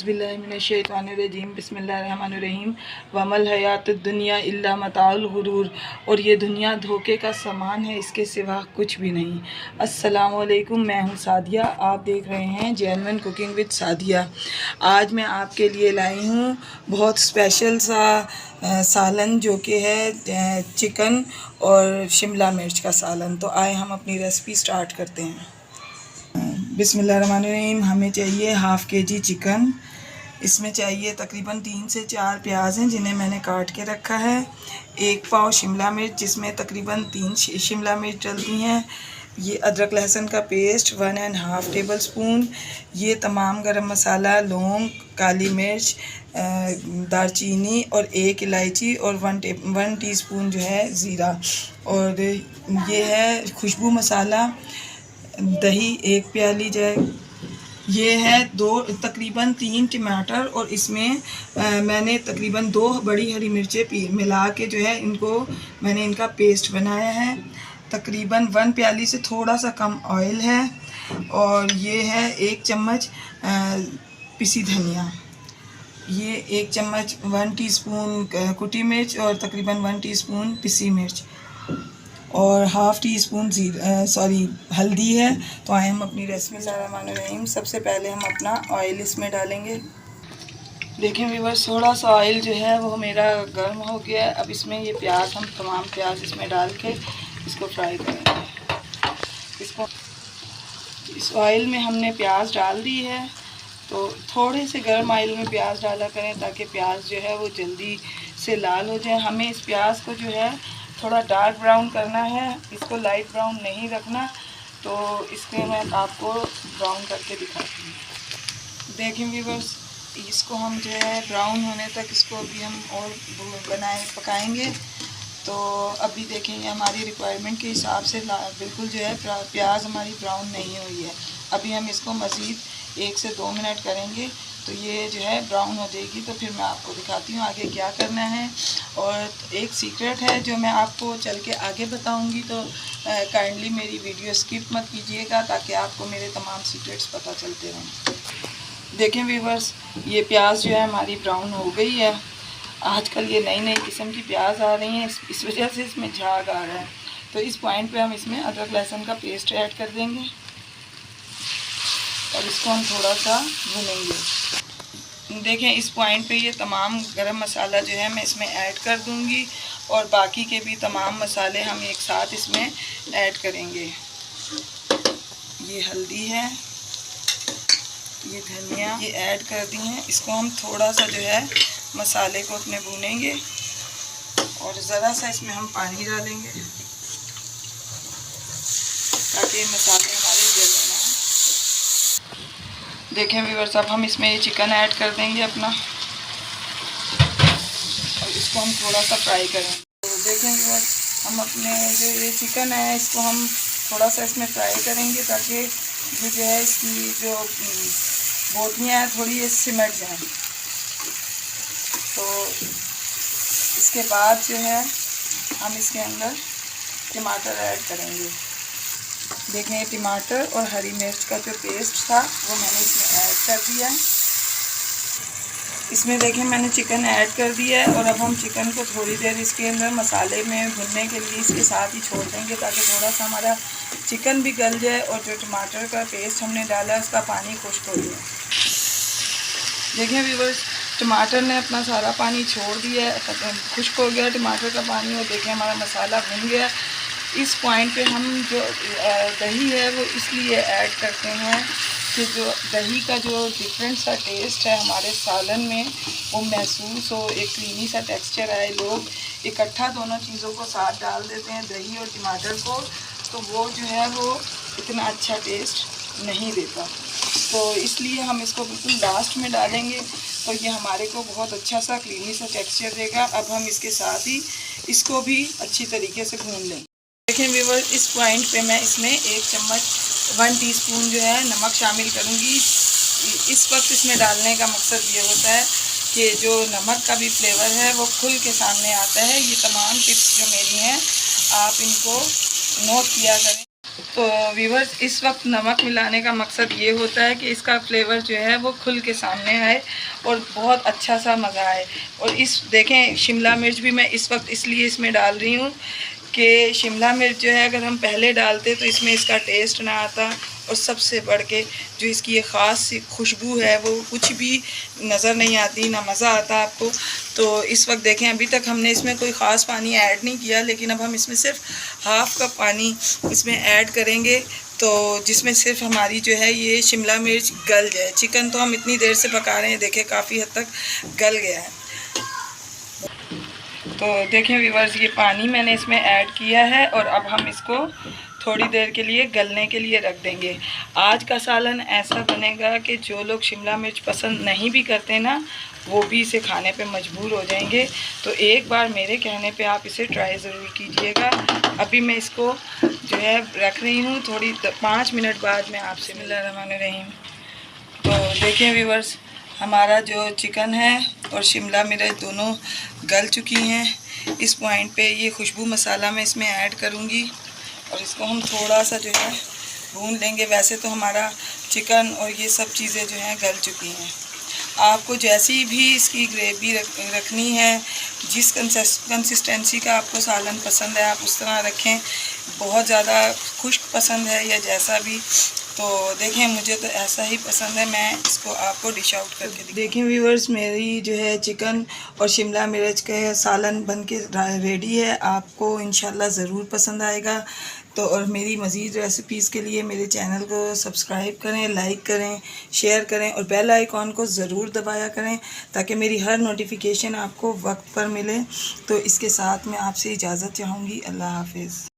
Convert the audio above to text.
औज़ुबिल्लाहिमिनश्शैतानिर्रजीम बिस्मिल्लाहिर्रहमानिर्रहीम वमल हयातुद्दुनिया इल्ला मताउल गुरूर। और ये दुनिया धोखे का सामान है, इसके सिवा कुछ भी नहीं। अस्सलामु अलैकुम, मैं हूँ सादिया, आप देख रहे हैं जेन्युइन कुकिंग विद सादिया। आज मैं आपके लिए लाई हूँ बहुत स्पेशल सा सालन, जो कि है चिकन और शिमला मिर्च का सालन। तो आए हम अपनी रेसिपी स्टार्ट करते हैं। बिस्मिल्लाहिर्रहमानिर्रहीम। हमें चाहिए हाफ़ के-जी चिकन। इसमें चाहिए तकरीबन 3 से 4 प्याज हैं, जिन्हें मैंने काट के रखा है। 1 पाव शिमला मिर्च, जिसमें तकरीबन 3 शिमला मिर्च डलती हैं। ये अदरक लहसुन का पेस्ट 1½ टेबल स्पून। ये तमाम गरम मसाला, लौंग, काली मिर्च, दालचीनी और 1 इलायची और 1 टीस्पून जो है ज़ीरा। और ये है खुशबू मसाला। दही 1 प्याली जाए। ये है तकरीबन 3 टमाटर, और इसमें मैंने तकरीबन 2 बड़ी हरी मिर्चें मिला के जो है मैंने इनका पेस्ट बनाया है। तकरीबन 1 प्याली से थोड़ा सा कम ऑयल है। और ये है 1 चम्मच पिसी धनिया। ये 1 चम्मच 1 टीस्पून कुटी मिर्च और तकरीबन 1 टीस्पून पिसी मिर्च और ½ टीस्पून हल्दी है। तो आए हम अपनी रेसिपी बिस्मिल्लाहिर्रहमानिर्रहीम। सबसे पहले हम अपना ऑयल इसमें डालेंगे। देखें व्यूअर्स, थोड़ा सा ऑयल जो है वो मेरा गर्म हो गया है। अब इसमें ये प्याज, हम तमाम प्याज इसमें डाल के इसको फ्राई करेंगे। इस ऑयल में हमने प्याज डाल दी है, तो थोड़े से गर्म ऑयल में प्याज डाला करें ताकि प्याज जो है वो जल्दी से लाल हो जाए। हमें इस प्याज को जो है थोड़ा डार्क ब्राउन करना है, इसको लाइट ब्राउन नहीं रखना। तो इसके मैं आपको ब्राउन करके दिखाती हूँ। देखें व्यूअर्स, इसको हम जो है ब्राउन होने तक इसको अभी हम और पकाएंगे। तो अभी देखेंगे हमारी रिक्वायरमेंट के हिसाब से बिल्कुल जो है प्याज हमारी ब्राउन नहीं हुई है। अभी हम इसको मज़ीद 1 से 2 मिनट करेंगे, तो ये जो है ब्राउन हो जाएगी। तो फिर मैं आपको दिखाती हूँ आगे क्या करना है। और एक सीक्रेट है जो मैं आपको चल के आगे बताऊँगी, तो काइंडली मेरी वीडियो स्किप मत कीजिएगा, ताकि आपको मेरे तमाम सीक्रेट्स पता चलते रहें। देखें व्यूअर्स, ये प्याज जो है हमारी ब्राउन हो गई है। आजकल ये नई नई किस्म की प्याज आ रही हैं, इस वजह से इसमें झाग आ रहा है। तो इस पॉइंट पे हम इसमें अदरक लहसुन का पेस्ट ऐड कर देंगे और इसको हम थोड़ा सा भूनेंगे। देखें इस पॉइंट पे ये तमाम गरम मसाला जो है मैं इसमें ऐड कर दूंगी, और बाकी के भी तमाम मसाले हम एक साथ इसमें ऐड करेंगे। ये हल्दी है, ये धनिया, ये ऐड कर दी है। इसको हम थोड़ा सा जो है मसाले को अपने भूनेंगे, और ज़रा सा इसमें हम पानी डालेंगे ताकि मसाले हमारे जले ना। देखें व्यूअर्स, अब हम इसमें ये चिकन ऐड कर देंगे अपना, और इसको हम थोड़ा सा फ्राई करेंगे। तो देखें व्यूअर्स, हम अपने जो ये चिकन है इसको हम थोड़ा सा इसमें फ्राई करेंगे, ताकि ये जो है इसकी जो बोटियाँ हैं थोड़ी ये सिमट जाएँ। तो इसके बाद जो है हम इसके अंदर टमाटर ऐड करेंगे। देखें टमाटर और हरी मिर्च का जो पेस्ट था वो मैंने इसमें ऐड कर दिया है। इसमें देखें मैंने चिकन ऐड कर दिया है, और अब हम चिकन को थोड़ी देर इसके अंदर मसाले में भुनने के लिए इसके साथ ही छोड़ देंगे, ताकि थोड़ा सा हमारा चिकन भी गल जाए और जो टमाटर का पेस्ट हमने डाला है उसका पानी खुश्क हो जाए। देखें व्यूअर्स, टमाटर ने अपना सारा पानी छोड़ दिया है, खुश्क हो गया टमाटर का पानी, और देखें हमारा मसाला भुन गया। इस पॉइंट पे हम जो दही है वो इसलिए ऐड करते हैं कि जो दही का जो डिफरेंट सा टेस्ट है हमारे सालन में वो महसूस हो, एक क्रीमी सा टेक्सचर आए। लोग इकट्ठा दोनों चीज़ों को साथ डाल देते हैं, दही और टमाटर को, तो वो जो है वो इतना अच्छा टेस्ट नहीं देता। तो इसलिए हम इसको बिल्कुल लास्ट में डालेंगे, तो ये हमारे को बहुत अच्छा सा क्रीमी सा टेक्सचर देगा। अब हम इसके साथ ही इसको भी अच्छी तरीके से भून लेंगे। देखें व्यूअर्स, इस पॉइंट पे मैं इसमें 1 चम्मच 1 टीस्पून जो है नमक शामिल करूँगी। इस वक्त इसमें डालने का मकसद ये होता है कि जो नमक का भी फ्लेवर है वो खुल के सामने आता है। ये तमाम टिप्स जो मेरी हैं आप इनको नोट किया करें। तो व्यूअर्स, इस वक्त नमक मिलाने का मकसद ये होता है कि इसका फ्लेवर जो है वो खुल के सामने आए और बहुत अच्छा सा मज़ा आए। और इस देखें, शिमला मिर्च भी मैं इस वक्त इसलिए इसमें डाल रही हूँ कि शिमला मिर्च जो है अगर हम पहले डालते तो इसमें इसका टेस्ट ना आता, और सबसे बढ़ के जो इसकी ये ख़ास सी खुशबू है वो कुछ भी नज़र नहीं आती, ना मज़ा आता आपको। तो इस वक्त देखें, अभी तक हमने इसमें कोई ख़ास पानी ऐड नहीं किया, लेकिन अब हम इसमें सिर्फ हाफ़ कप पानी इसमें ऐड करेंगे, तो जिसमें सिर्फ हमारी जो है ये शिमला मिर्च गल जाए। चिकन तो हम इतनी देर से पका रहे हैं, देखें काफ़ी हद तक गल गया है। तो देखें व्यूअर्स, ये पानी मैंने इसमें ऐड किया है और अब हम इसको थोड़ी देर के लिए गलने के लिए रख देंगे। आज का सालन ऐसा बनेगा कि जो लोग शिमला मिर्च पसंद नहीं भी करते ना, वो भी इसे खाने पे मजबूर हो जाएंगे। तो एक बार मेरे कहने पे आप इसे ट्राई ज़रूर कीजिएगा। अभी मैं इसको जो है रख रही हूँ, थोड़ी 5 मिनट बाद मैं आपसे बिस्मिल्लाहिर्रहमानिर्रहीम। तो देखें व्यूअर्स, हमारा जो चिकन है और शिमला मिर्च दोनों गल चुकी हैं। इस पॉइंट पे ये खुशबू मसाला मैं इसमें ऐड करूँगी और इसको हम थोड़ा सा जो है भून लेंगे। वैसे तो हमारा चिकन और ये सब चीज़ें जो हैं गल चुकी हैं। आपको जैसी भी इसकी ग्रेवी रखनी है, जिस कंसिस्टेंसी का आपको सालन पसंद है आप उस तरह रखें। बहुत ज़्यादा खुश्क पसंद है या जैसा भी, तो देखें मुझे तो ऐसा ही पसंद है। मैं इसको आपको डिश आउट करके देखें व्यूअर्स, मेरी जो है चिकन और शिमला मिर्च का सालन बन के रेडी है। आपको इंशाल्लाह ज़रूर पसंद आएगा। तो और मेरी मज़ीद रेसिपीज़ के लिए मेरे चैनल को सब्सक्राइब करें, लाइक करें, शेयर करें और बेल आइकॉन को ज़रूर दबाया करें ताकि मेरी हर नोटिफिकेशन आपको वक्त पर मिले। तो इसके साथ मैं आपसे इजाज़त चाहूँगी। अल्लाह हाफ़िज़।